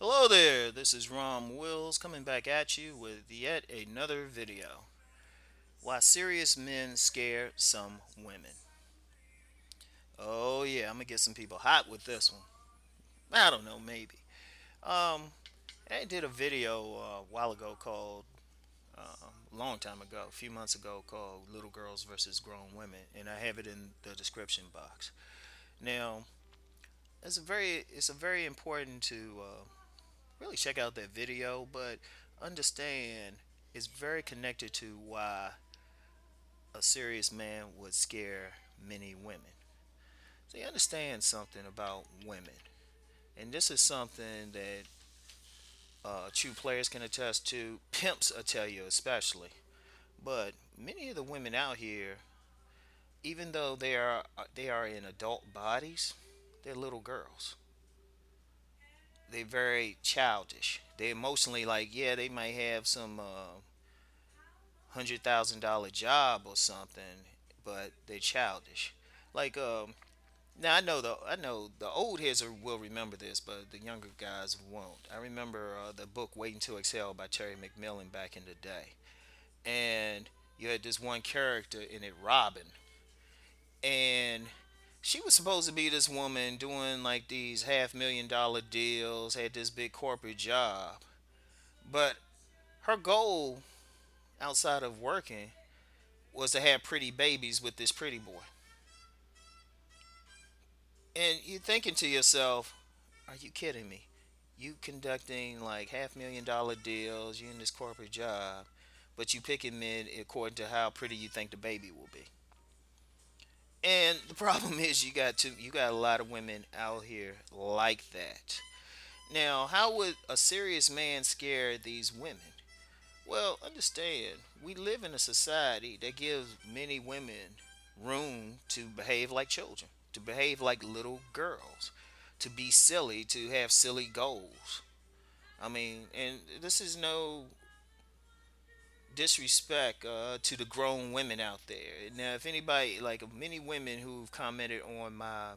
Hello there, this is Rom Wills coming back at you with yet another video. Why serious men scare some women. Oh yeah, I'm gonna get some people hot with this one. I don't know, maybe. Um, I did a video a while ago called, a long time ago, a few months ago, called "Little Girls versus Grown Women," and I have it in the description box. Now, it's a very important to really check out that video, but understand it's very connected to why a serious man would scare many women. So you understand something about women, and this is something that true players can attest to. Pimps will tell you especially, but many of the women out here, even though they are in adult bodies, they're little girls. They're very childish. They emotionally like, yeah, they might have some $100,000 job or something, but they're childish. Like now I know the old heads will remember this, but the younger guys won't. I remember the book Waiting to Exhale by Terry McMillan back in the day, and you had this one character in it, Robin, and she was supposed to be this woman doing like these $500,000 deals, had this big corporate job, but her goal outside of working was to have pretty babies with this pretty boy. And you're thinking to yourself, are you kidding me? You conducting like $500,000 deals, you in this corporate job, but you picking men according to how pretty you think the baby will be. And the problem is you got a lot of women out here like that. Now, how would a serious man scare these women? Well, understand, we live in a society that gives many women room to behave like children, to behave like little girls, to be silly, to have silly goals. I mean, and this is no disrespect to the grown women out there. Now, if anybody, like many women who've commented on my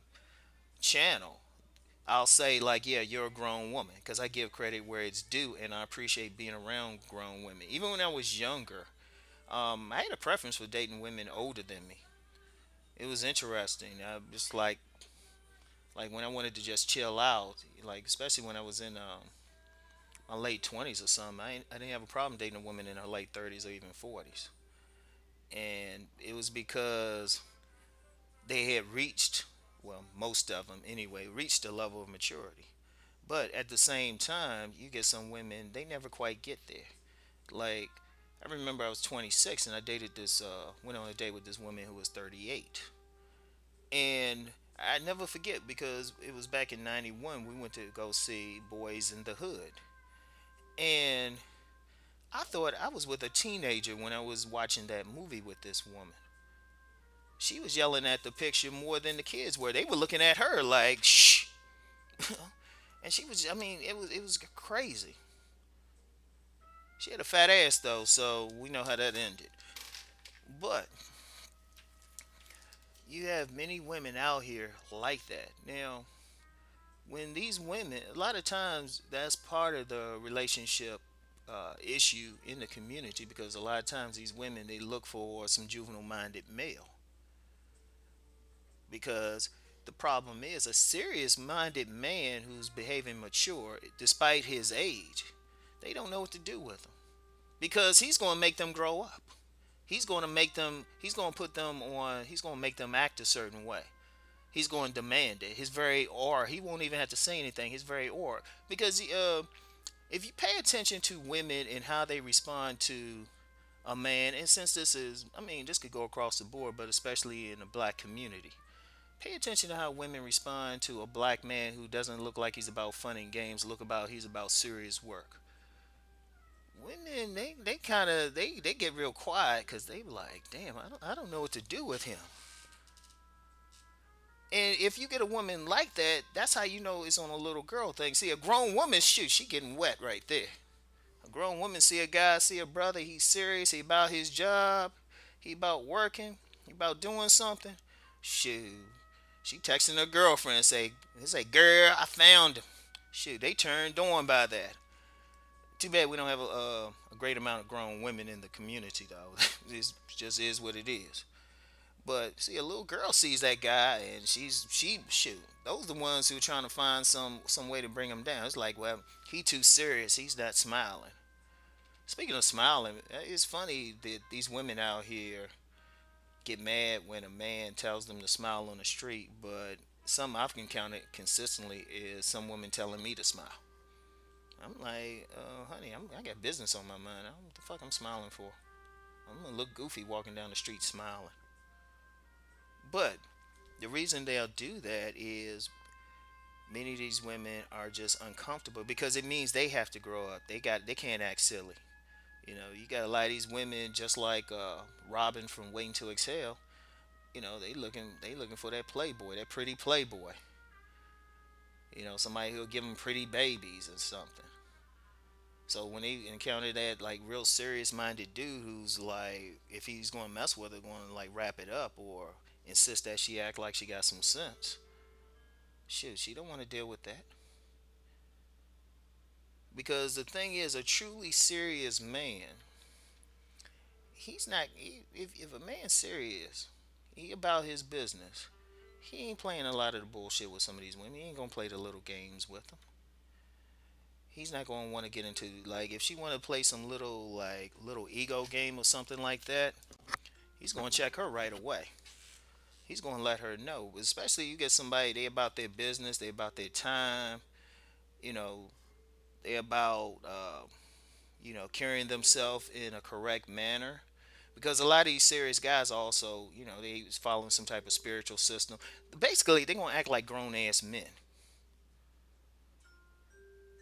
channel, I'll say, like, yeah, you're a grown woman because I give credit where it's due and I appreciate being around grown women. Even when I was younger, I had a preference for dating women older than me. It was interesting. I just like when I wanted to just chill out, like especially when I was in my late 20s or something. I didn't have a problem dating a woman in her late 30s or even 40s, and it was because they had reached, well, most of them anyway, reached a level of maturity. But at the same time, you get some women they never quite get there. Like I remember I was 26 and I dated this went on a date with this woman who was 38. And I never forget because it was back in 91 we went to go see Boys in the Hood. And I thought I was with a teenager when I was watching that movie with this woman. She was yelling at the picture more than the kids were. They were looking at her like, "Shh." And she was, I mean, it was crazy. She had a fat ass though, so we know how that ended. But you have many women out here like that. Now, when these women, a lot of times that's part of the relationship issue in the community because a lot of times these women they look for some juvenile minded male because the problem is a serious minded man who's behaving mature despite his age, they don't know what to do with him because he's going to make them grow up. He's going to make them act a certain way. He's going to demand it. His very aura, he won't even have to say anything. His very aura. Because if you pay attention to women and how they respond to a man, and since this is, I mean, this could go across the board, but especially in the black community, pay attention to how women respond to a black man who doesn't look like he's about fun and games, look about he's about serious work. Women, they kind of they get real quiet because they like, damn, I don't know what to do with him. And if you get a woman like that, that's how you know it's on a little girl thing. See, a grown woman, shoot, she getting wet right there. A grown woman see a guy, see a brother, he's serious, he about his job, he about working, he about doing something. Shoot, she texting her girlfriend say, "Girl, I found him. Shoot, they turned on by that. Too bad we don't have a great amount of grown women in the community, though. It just is what it is. But see, a little girl sees that guy, and she shoot. Those are the ones who are trying to find some way to bring him down. It's like, well, he too serious. He's not smiling. Speaking of smiling, it's funny that these women out here get mad when a man tells them to smile on the street, but some I've encountered consistently is some women telling me to smile. I'm like, honey, I got business on my mind. I don't know what the fuck I'm smiling for. I'm gonna look goofy walking down the street smiling. But the reason they'll do that is many of these women are just uncomfortable because it means they have to grow up. They can't act silly. You got a lot of these women just like Robin from Waiting to Exhale. They looking for that playboy, that pretty playboy. Somebody who'll give them pretty babies or something. So when they encounter that like real serious minded dude who's like, if he's going to mess with her, going to like wrap it up or insist that she act like she got some sense, shoot, she don't want to deal with that. Because the thing is, a truly serious man, he's not. If a man's serious, he about his business. He ain't playing a lot of the bullshit with some of these women. He ain't gonna play the little games with them. He's not gonna want to get into like if she want to play some little ego game or something like that. He's gonna check her right away. He's gonna let her know. Especially you get somebody they about their business, they about their time. You know, they about carrying themselves in a correct manner. Because a lot of these serious guys also, they was following some type of spiritual system. Basically, they're gonna act like grown ass men.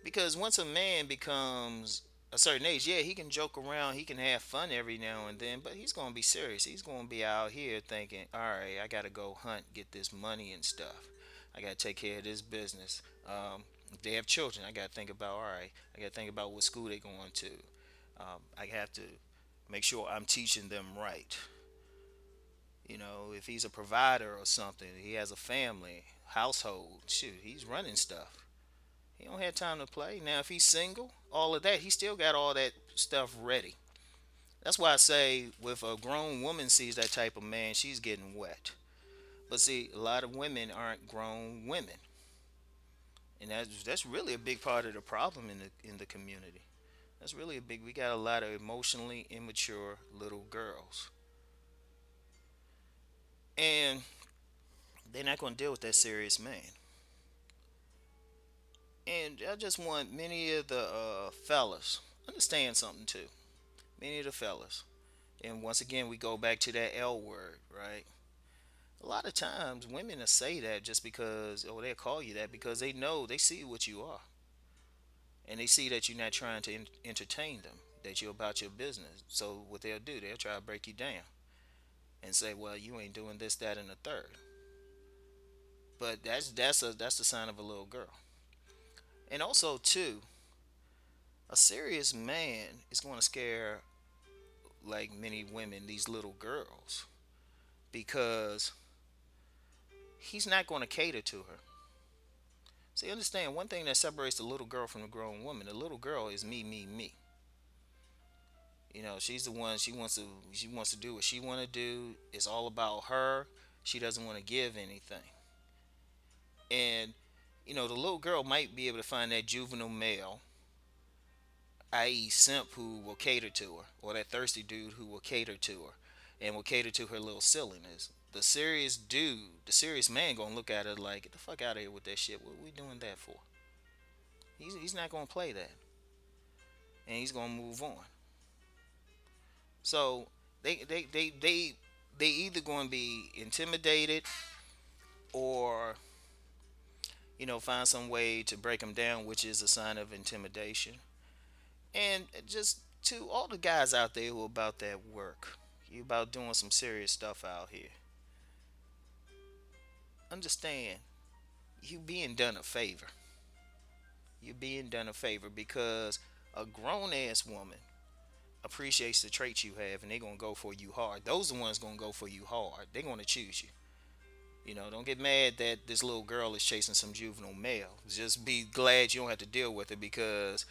Because once a man becomes a certain age, yeah, he can joke around, he can have fun every now and then, but he's gonna be serious. He's gonna be out here thinking, all right, I gotta go hunt, get this money and stuff. I gotta take care of this business. If they have children, I gotta think about, all right, I gotta think about what school they're going to. I have to make sure I'm teaching them right. If he's a provider or something, he has a family, household, shoot, he's running stuff. He don't have time to play. Now, if he's single, all of that, he still got all that stuff ready. That's why I say, if a grown woman sees that type of man, she's getting wet. But see, a lot of women aren't grown women, and that's really a big part of the problem in the community. That's really a big. We got a lot of emotionally immature little girls, and they're not going to deal with that serious man. And I just want many of the fellas understand something too. Many of the fellas, and once again, we go back to that L word, right? A lot of times, women will say that just because, or they'll call you that because they know they see what you are, and they see that you're not trying to entertain them, that you're about your business. So what they'll do, they'll try to break you down and say, "Well, you ain't doing this, that, and the third." But that's the sign of a little girl. And also, too, a serious man is going to scare like many women, these little girls, because he's not going to cater to her. See, understand one thing that separates the little girl from the grown woman. The little girl is me, me, me. She's the one. She wants to do what she want to do. It's all about her. She doesn't want to give anything. And the little girl might be able to find that juvenile male, i.e., simp who will cater to her, or that thirsty dude who will cater to her, and will cater to her little silliness. The serious dude, the serious man, gonna look at her like, "Get the fuck out of here with that shit. What are we doing that for?" He's not gonna play that, and he's gonna move on. So they either gonna be intimidated or find some way to break them down, which is a sign of intimidation. And just to all the guys out there who are about that work, you about doing some serious stuff out here. Understand, you being done a favor. You're being done a favor because a grown ass woman appreciates the traits you have and they're gonna go for you hard. Those are the ones gonna go for you hard. They're gonna choose you. Don't get mad that this little girl is chasing some juvenile male. Just be glad you don't have to deal with it, because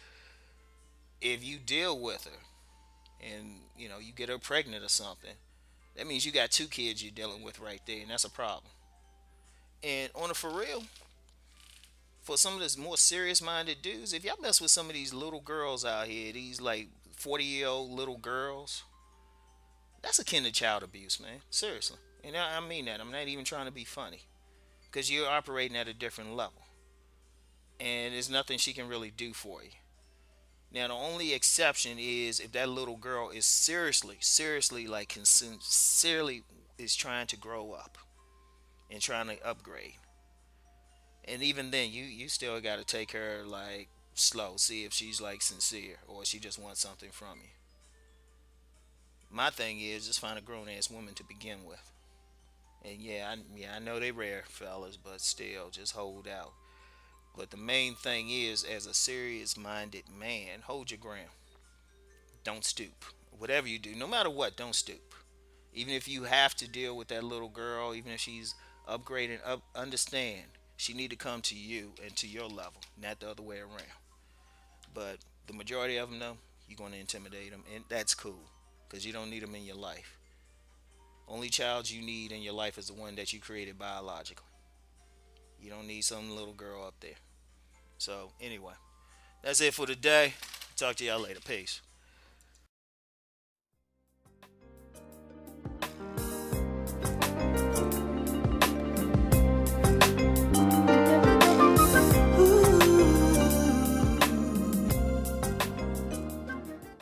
if you deal with her and you get her pregnant or something, that means you got two kids you're dealing with right there, and that's a problem. And on a for real, for some of this more serious minded dudes, if y'all mess with some of these little girls out here, these like 40-year-old little girls, that's akin to child abuse, man. Seriously. And I mean that. I'm not even trying to be funny. Because you're operating at a different level. And there's nothing she can really do for you. Now, the only exception is if that little girl is seriously, seriously, like sincerely is trying to grow up and trying to upgrade. And even then, you still got to take her like slow, see if she's like sincere or she just wants something from you. My thing is just find a grown ass woman to begin with. And yeah, I know they rare, fellas, but still, just hold out. But the main thing is, as a serious minded man, hold your ground. Don't stoop. Whatever you do, no matter what, don't stoop. Even if you have to deal with that little girl, even if she's upgrading, understand she need to come to you and to your level, not the other way around. But the majority of them, though, you're going to intimidate them, and that's cool because you don't need them in your life. Only child you need in your life is the one that you created biologically. You don't need some little girl up there. So anyway, that's it for today. Talk to y'all later. Peace.